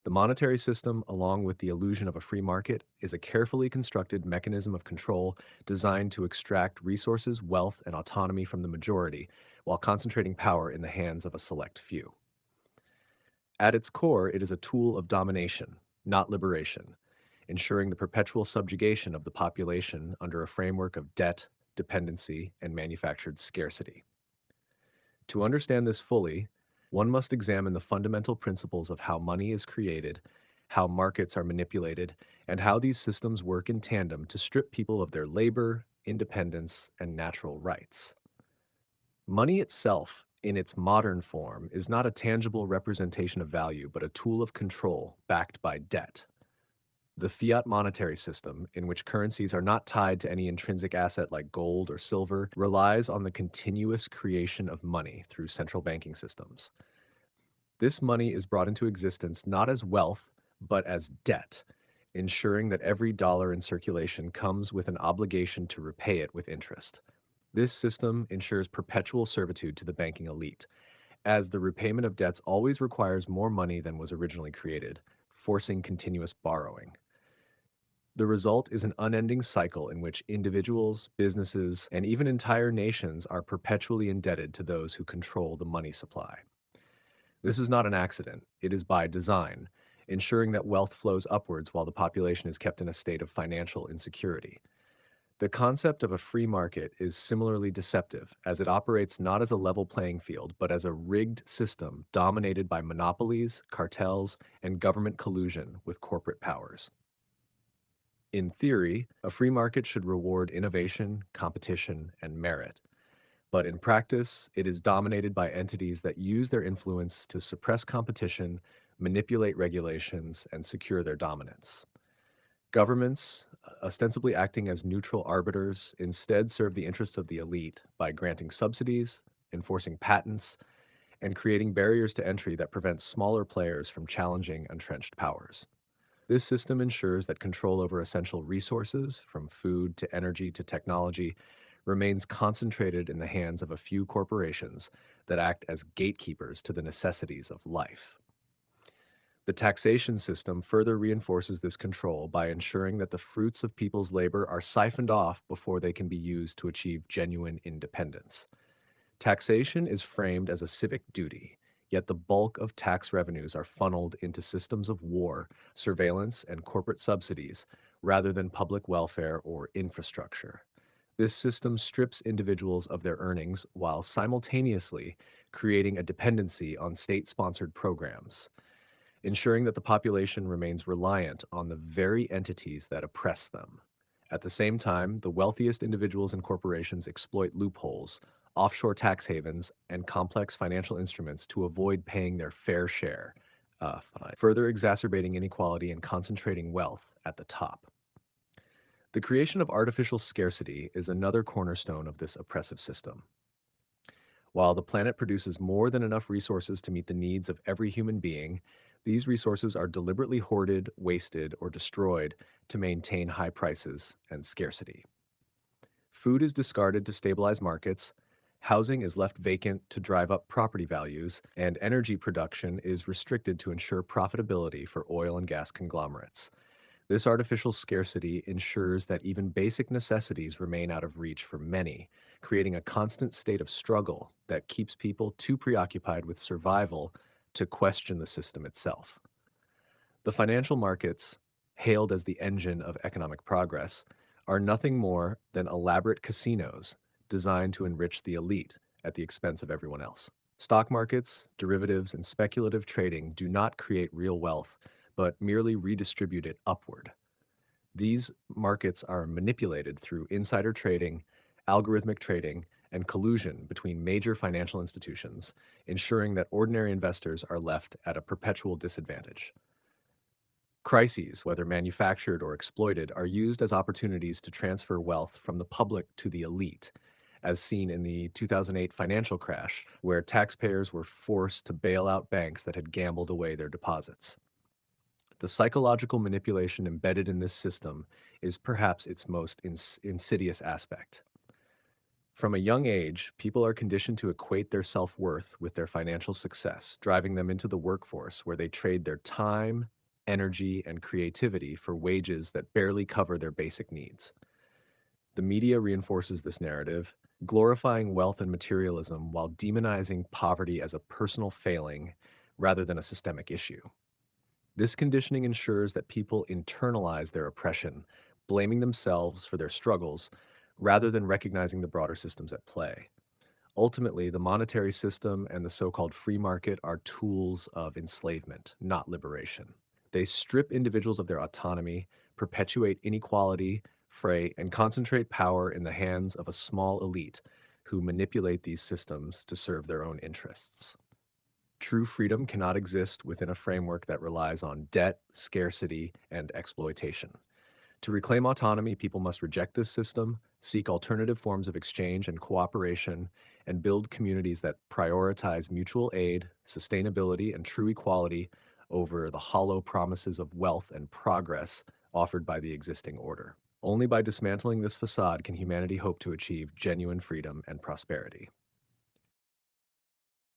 The monetary system, along with the illusion of a free market, is a carefully constructed mechanism of control designed to extract resources, wealth, and autonomy from the majority while concentrating power in the hands of a select few. At its core, it is a tool of domination, not liberation, ensuring the perpetual subjugation of the population under a framework of debt, dependency, and manufactured scarcity. To understand this fully, one must examine the fundamental principles of how money is created, how markets are manipulated, and how these systems work in tandem to strip people of their labor, independence, and natural rights. Money itself, in its modern form, is not a tangible representation of value, but a tool of control backed by debt. The fiat monetary system, in which currencies are not tied to any intrinsic asset like gold or silver, relies on the continuous creation of money through central banking systems. This money is brought into existence not as wealth, but as debt, ensuring that every dollar in circulation comes with an obligation to repay it with interest. This system ensures perpetual servitude to the banking elite, as the repayment of debts always requires more money than was originally created, forcing continuous borrowing. The result is an unending cycle in which individuals, businesses, and even entire nations are perpetually indebted to those who control the money supply. This is not an accident, it is by design, ensuring that wealth flows upwards while the population is kept in a state of financial insecurity. The concept of a free market is similarly deceptive, as it operates not as a level playing field, but as a rigged system dominated by monopolies, cartels, and government collusion with corporate powers. In theory, a free market should reward innovation, competition, and merit. But in practice, it is dominated by entities that use their influence to suppress competition, manipulate regulations, and secure their dominance. Governments, ostensibly acting as neutral arbiters, instead serve the interests of the elite by granting subsidies, enforcing patents, and creating barriers to entry that prevent smaller players from challenging entrenched powers. This system ensures that control over essential resources, from food to energy to technology, remains concentrated in the hands of a few corporations that act as gatekeepers to the necessities of life. The taxation system further reinforces this control by ensuring that the fruits of people's labor are siphoned off before they can be used to achieve genuine independence. Taxation is framed as a civic duty, yet the bulk of tax revenues are funneled into systems of war, surveillance, and corporate subsidies rather than public welfare or infrastructure. This system strips individuals of their earnings while simultaneously creating a dependency on state sponsored programs, ensuring that the population remains reliant on the very entities that oppress them. At the same time, the wealthiest individuals and corporations exploit loopholes, offshore tax havens, and complex financial instruments to avoid paying their fair share, further exacerbating inequality and concentrating wealth at the top. The creation of artificial scarcity is another cornerstone of this oppressive system. While the planet produces more than enough resources to meet the needs of every human being, these resources are deliberately hoarded, wasted, or destroyed to maintain high prices and scarcity. Food is discarded to stabilize markets, housing is left vacant to drive up property values, and energy production is restricted to ensure profitability for oil and gas conglomerates. This artificial scarcity ensures that even basic necessities remain out of reach for many, creating a constant state of struggle that keeps people too preoccupied with survival to question the system itself. The financial markets, hailed as the engine of economic progress, are nothing more than elaborate casinos designed to enrich the elite at the expense of everyone else. Stock markets, derivatives, and speculative trading do not create real wealth, but merely redistribute it upward. These markets are manipulated through insider trading, algorithmic trading, and collusion between major financial institutions, ensuring that ordinary investors are left at a perpetual disadvantage. Crises, whether manufactured or exploited, are used as opportunities to transfer wealth from the public to the elite, as seen in the 2008 financial crash, where taxpayers were forced to bail out banks that had gambled away their deposits. The psychological manipulation embedded in this system is perhaps its most insidious aspect. From a young age, people are conditioned to equate their self worth with their financial success, driving them into the workforce where they trade their time, energy, and creativity for wages that barely cover their basic needs. The media reinforces this narrative, glorifying wealth and materialism while demonizing poverty as a personal failing rather than a systemic issue. This conditioning ensures that people internalize their oppression, blaming themselves for their struggles rather than recognizing the broader systems at play. Ultimately, the monetary system and the so called free market are tools of enslavement, not liberation. They strip individuals of their autonomy, perpetuate inequality, and concentrate power in the hands of a small elite who manipulate these systems to serve their own interests. True freedom cannot exist within a framework that relies on debt, scarcity, and exploitation. To reclaim autonomy, people must reject this system, seek alternative forms of exchange and cooperation, and build communities that prioritize mutual aid, sustainability, and true equality over the hollow promises of wealth and progress offered by the existing order. Only by dismantling this facade can humanity hope to achieve genuine freedom and prosperity.